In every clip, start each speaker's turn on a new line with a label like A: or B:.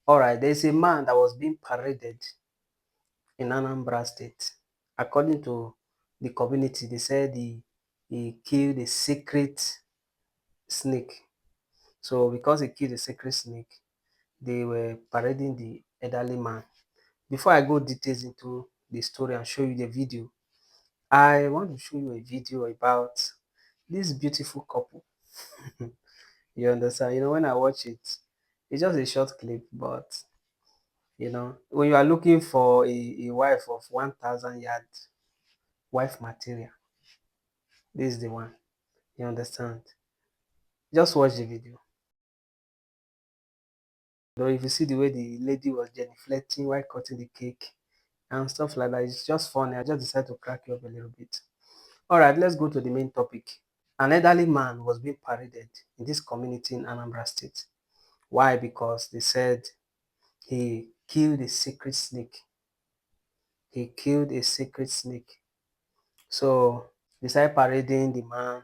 A: All right, there's a man that was being paraded in Anambra State. According to the community, they said he killed a secret snake. So because he killed a secret snake, they were parading the elderly man. Before I go details into the story and show you the video, I want to show you a video about this beautiful couple. You understand? When I watch it, it's just a short clip, but when you are looking for a wife of 1,000 yard wife material, this is the one. You understand? Just watch the video. Though if you see the way the lady was genuflecting while cutting the cake and stuff like that, it's just funny. I just decided to crack you up a little bit. All right, let's go to the main topic. An elderly man was being paraded in this community in Anambra State. Why? Because they said he killed a secret snake. He killed a secret snake. So they started parading the man.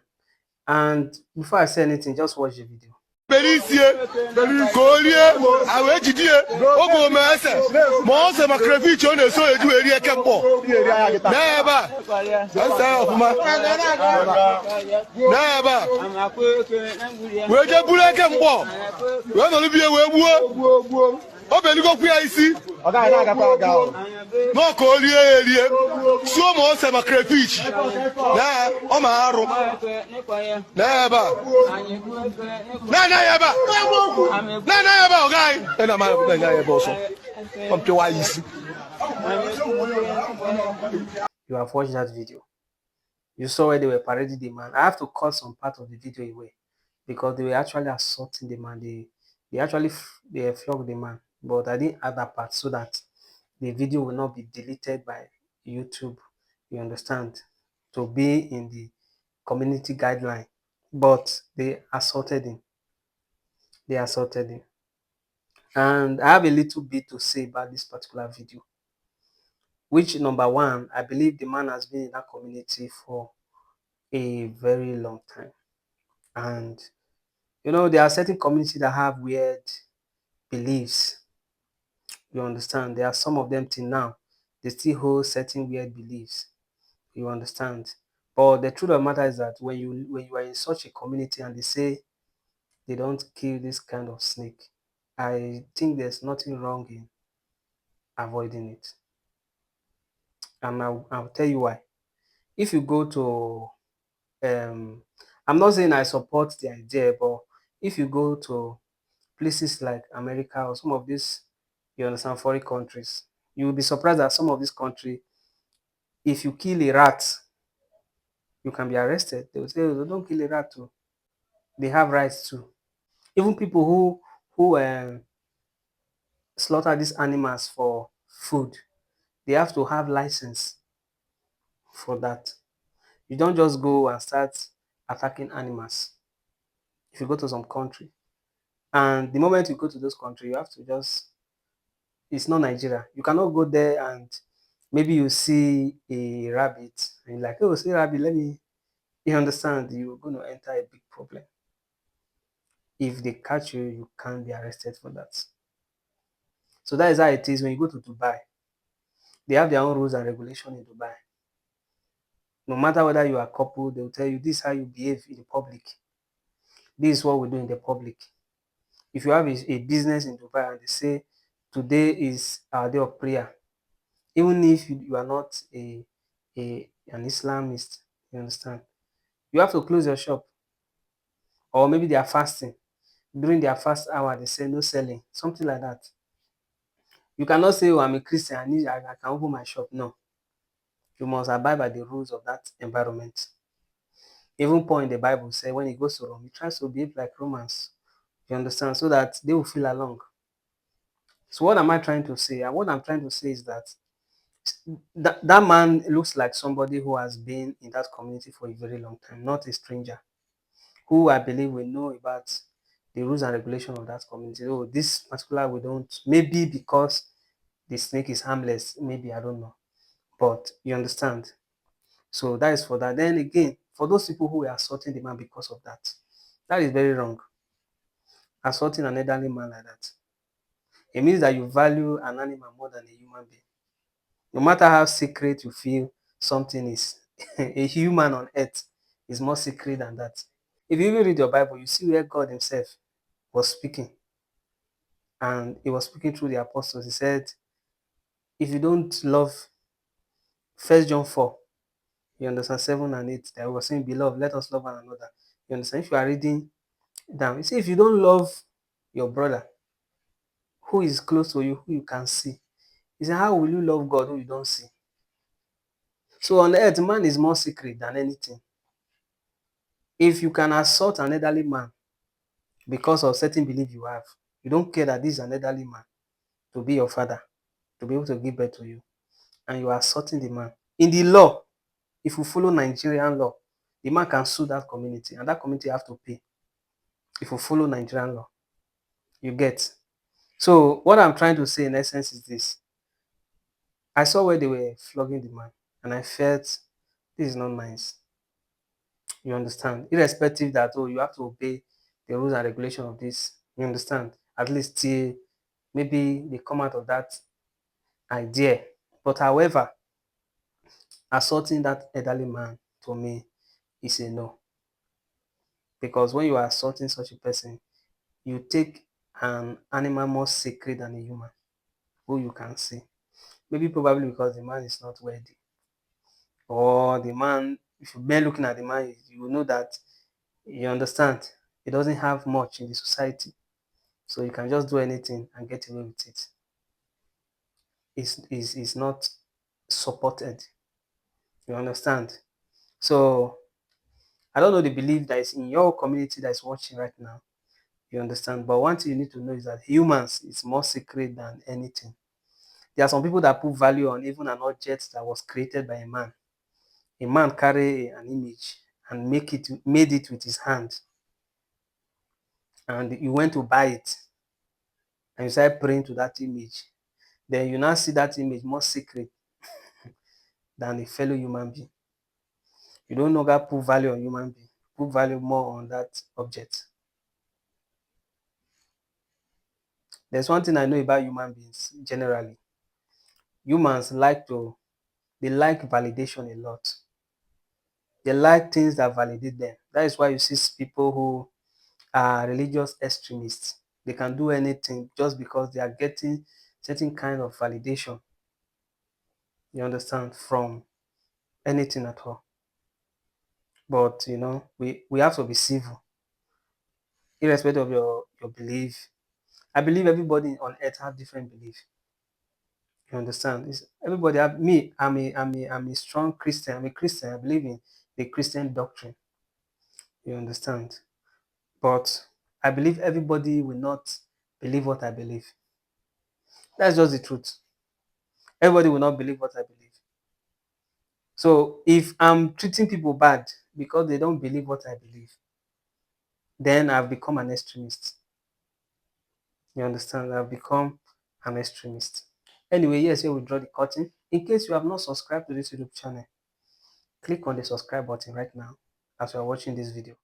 A: And before I say anything, just watch the video. You have watched that video. You saw where they were parading the man. I have to cut some part of the video away because they were actually assaulting the man. They flogged the man, but I didn't add that part so that the video will not be deleted by YouTube. You understand? To be in the community guideline, but they assaulted him. They assaulted him. And I have a little bit to say about this particular video. Which, number one, I believe the man has been in that community for a very long time. And there are certain communities that have weird beliefs. You understand? There are some of them till now. They still hold certain weird beliefs. You understand? But the truth of the matter is that when you are in such a community and they say they don't kill this kind of snake, I think there's nothing wrong in avoiding it. And I'll tell you why. If you go to I'm not saying I support the idea, but if you go to places like America or some of these, you understand, foreign countries, you will be surprised that some of these countries, if you kill a rat, you can be arrested. They will say, oh, don't kill a rat too. They have rights too. Even people who slaughter these animals for food, they have to have license for that. You don't just go and start attacking animals. If you go to some country, and the moment you go to those countries, you have to just, it's not Nigeria. You cannot go there and maybe you see a rabbit and you're like, oh, see rabbit, you understand, you're going to enter a big problem. If they catch you, you can't be arrested for that. So that is how it is when you go to Dubai. They have their own rules and regulations in Dubai. No matter whether you are a couple, they will tell you this is how you behave in the public. This is what we do in the public. If you have a business in Dubai and they say today is our day of prayer, even if you are not an Islamist, you understand, you have to close your shop. Or maybe they are fasting. During their fast hour, they say no selling, something like that. You cannot say, oh, I'm a Christian, I can open my shop. No. You must abide by the rules of that environment. Even Paul in the Bible said when he goes to Rome, he tries to behave like Romans. You understand? So that they will feel along. So what am I trying to say? And what I'm trying to say is that that man looks like somebody who has been in that community for a very long time, not a stranger, who I believe will know about the rules and regulations of that community. Oh, this particular we don't, maybe because the snake is harmless, maybe, I don't know. But you understand. So that is for that. Then again, for those people who are assaulting the man because of that, that is very wrong. Assaulting an elderly man like that. It means that you value an animal more than a human being. No matter how secret you feel something is, a human on earth is more secret than that. If you even read your Bible, you see where God Himself was speaking, and He was speaking through the apostles. He said, if you don't love, 1 John 4, you understand, 7 and 8, that was saying, beloved, let us love one another. You understand? If you are reading down, you see, if you don't love your brother who is close to you, who you can see, he said, how will you love God who you don't see? So on the earth, man is more secret than anything. If you can assault an elderly man because of certain belief you have, you don't care that this is an elderly man to be your father, to be able to give birth to you, and you are assaulting the man. In the law, if you follow Nigerian law, the man can sue that community, and that community have to pay. If you follow Nigerian law, you get. So what I'm trying to say in essence is this. I saw where they were flogging the man, and I felt this is not nice. You understand? Irrespective that, oh, you have to obey the rules and regulation of this. You understand? At least till maybe they come out of that idea. But however, assaulting that elderly man to me is a no. Because when you are assaulting such a person, you take an animal more sacred than a human who you can see. Maybe probably because the man is not worthy. Or the man, if you're looking at the man, you will know that, you understand, he doesn't have much in the society. So you can just do anything and get away with it. It's not supported. You understand? So I don't know the belief that is in your community that is watching right now. You understand? But one thing you need to know is that humans is more sacred than anything. There are some people that put value on even an object that was created by a man. A man carry an image and made it with his hand, and you went to buy it and you start praying to that image. Then you now see that image more sacred than a fellow human being. You don't longer put value on human being, put value more on that object. There's one thing I know about human beings generally. Humans they like validation a lot. They like things that validate them. That is why you see people who are religious extremists. They can do anything just because they are getting certain kind of validation. You understand, from anything at all. But we have to be civil, irrespective of your belief. I believe everybody on earth have different belief. You understand? Everybody have me. I'm a strong Christian. I'm a Christian. I believe in the Christian doctrine. You understand? But I believe everybody will not believe what I believe. That's just the truth. Everybody will not believe what I believe. So if I'm treating people bad because they don't believe what I believe, then I've become an extremist. You understand? I've become an extremist. Anyway, yes, here we draw the curtain. In case you have not subscribed to this YouTube channel, click on the subscribe button right now as you are watching this video.